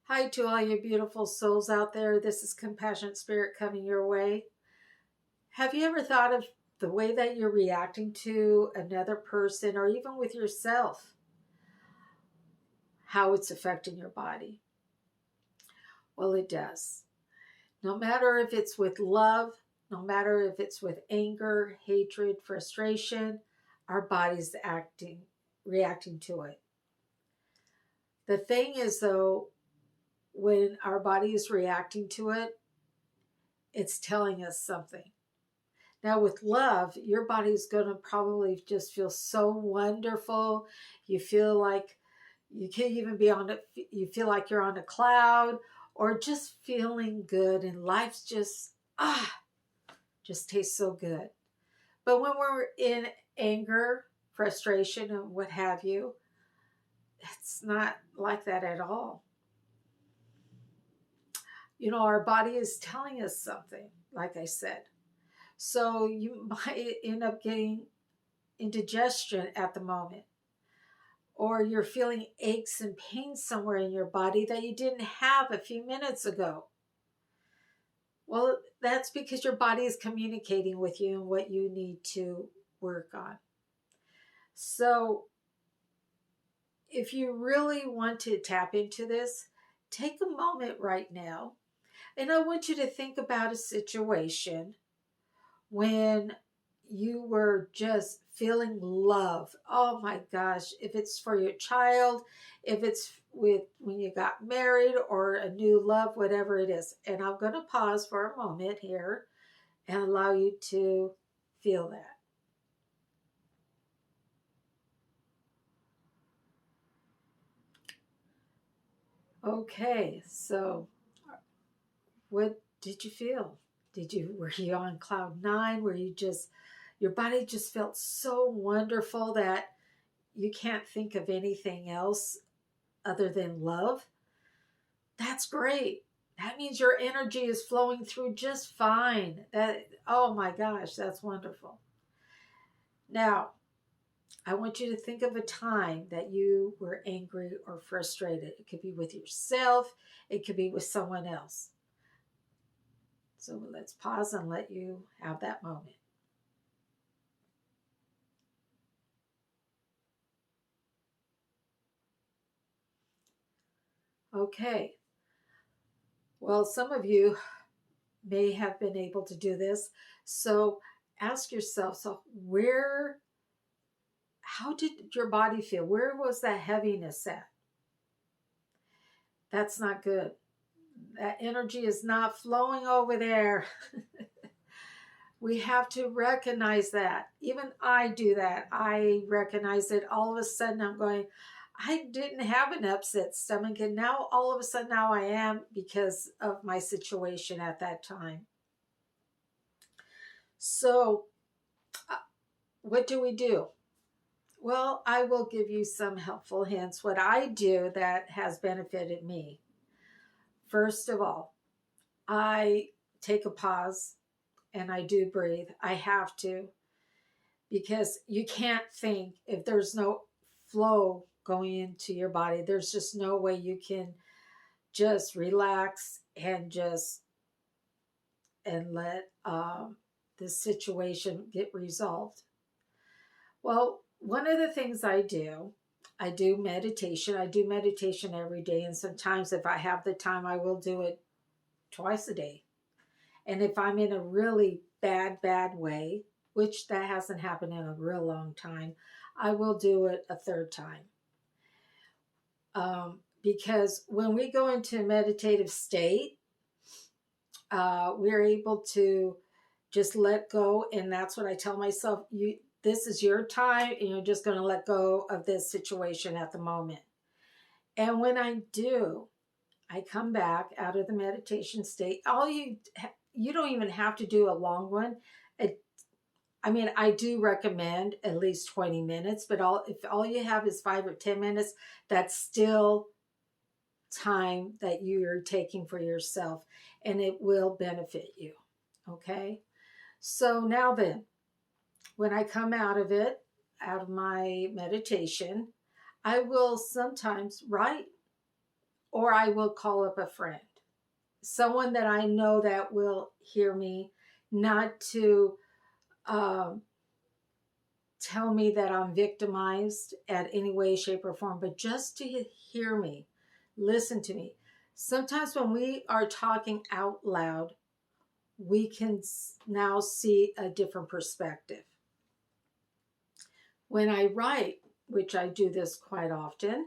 Hi to all you beautiful souls out there. This is Compassionate Spirit coming your way. Have you ever thought of the way that you're reacting to another person or even with yourself? How it's affecting your body? Well, it does. No matter if it's with love, no matter if it's with anger, hatred, frustration, our body's reacting to it. The thing is, though, when our body is reacting to it, it's telling us something. Now, with love, your body's going to probably just feel so wonderful. You feel like you can't even be on it. You feel like you're on a cloud or just feeling good. And life's just tastes so good. But when we're in anger, frustration, and what have you, it's not like that at all. Our body is telling us something, like I said. So you might end up getting indigestion at the moment, or you're feeling aches and pains somewhere in your body that you didn't have a few minutes ago. Well, that's because your body is communicating with you and what you need to work on. So if you really want to tap into this, take a moment right now, and I want you to think about a situation when you were just feeling love. Oh my gosh, if it's for your child, if it's with when you got married or a new love, whatever it is. And I'm going to pause for a moment here and allow you to feel that. Okay, so what did you feel? Were you on cloud nine? Were you just, your body just felt so wonderful that you can't think of anything else other than love? That's great. That means your energy is flowing through just fine. Oh my gosh, that's wonderful. Now, I want you to think of a time that you were angry or frustrated. It could be with yourself, it could be with someone else. So let's pause and let you have that moment. Okay. Well, some of you may have been able to do this. So ask yourself, how did your body feel? Where was that heaviness at? That's not good. That energy is not flowing over there. We have to recognize that. Even I do that. I recognize it. All of a sudden I'm going, I didn't have an upset stomach, and now all of a sudden now I am, because of my situation at that time. So what do we do? Well, I will give you some helpful hints. What I do that has benefited me. First of all, I take a pause and I do breathe. I have to, because you can't think if there's no flow going into your body. There's just no way you can just relax and let this situation get resolved. Well, one of the things I do meditation. I do meditation every day, and sometimes if I have the time, I will do it twice a day. And if I'm in a really bad way, which that hasn't happened in a real long time, I will do it a third time. Because when we go into a meditative state, we're able to just let go. And that's what I tell myself. This is your time, and you're just going to let go of this situation at the moment. And when I do, I come back out of the meditation state. You don't even have to do a long one. I do recommend at least 20 minutes, but if all you have is 5 or 10 minutes, that's still time that you're taking for yourself, and it will benefit you. Okay? So now then, when I come out of my meditation, I will sometimes write or I will call up a friend, someone that I know that will hear me, not to um, tell me that I'm victimized at any way, shape, or form, but just to hear me, listen to me. Sometimes when we are talking out loud, we can now see a different perspective. When I write, which I do this quite often,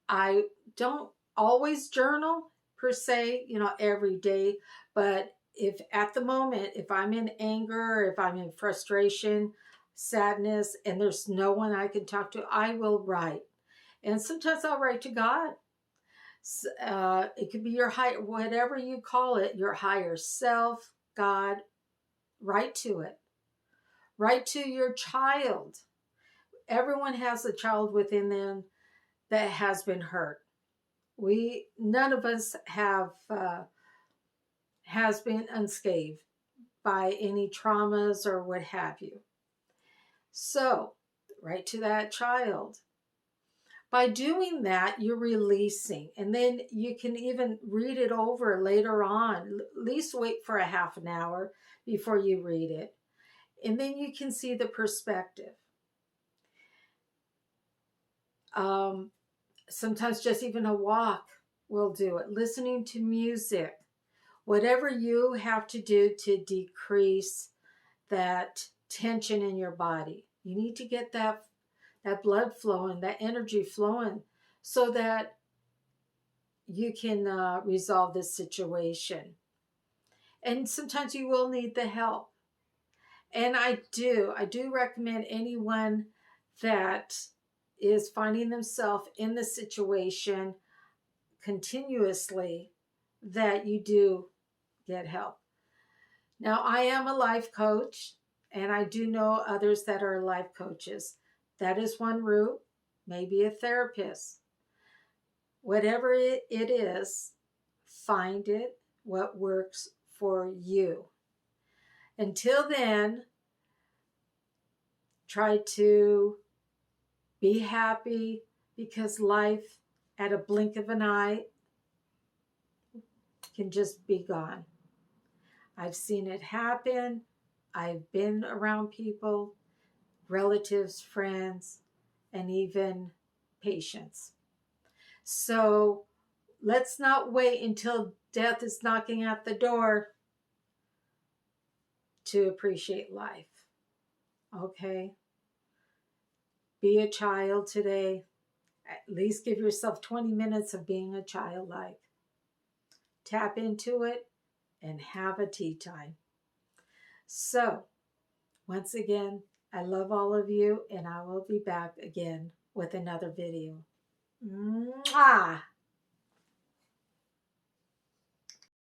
I don't always journal per se, every day, but if at the moment, if I'm in anger, if I'm in frustration, sadness, and there's no one I can talk to, I will write. And sometimes I'll write to God. It could be your higher, whatever you call it, your higher self, God, write to it. Write to your child. Everyone has a child within them that has been hurt. None of us has been unscathed by any traumas or what have you. So, write to that child. By doing that, you're releasing, and then you can even read it over later on. At least wait for a half an hour before you read it, and then you can see the perspective. Sometimes just even a walk will do it. Listening to music, whatever you have to do to decrease that tension in your body. You need to get that blood flowing, that energy flowing, so that you can resolve this situation. And sometimes you will need the help. And I do recommend anyone that is finding themselves in the situation continuously that you do get help. Now, I am a life coach, and I do know others that are life coaches. That is one route, maybe a therapist. Whatever it is, find it, what works for you. Until then, try to be happy, because life at a blink of an eye can just be gone. I've seen it happen. I've been around people, relatives, friends, and even patients. So let's not wait until death is knocking at the door to appreciate life. Okay? Be a child today. At least give yourself 20 minutes of being a childlike. Tap into it and have a tea time. So, once again, I love all of you, and I will be back again with another video. Mwah!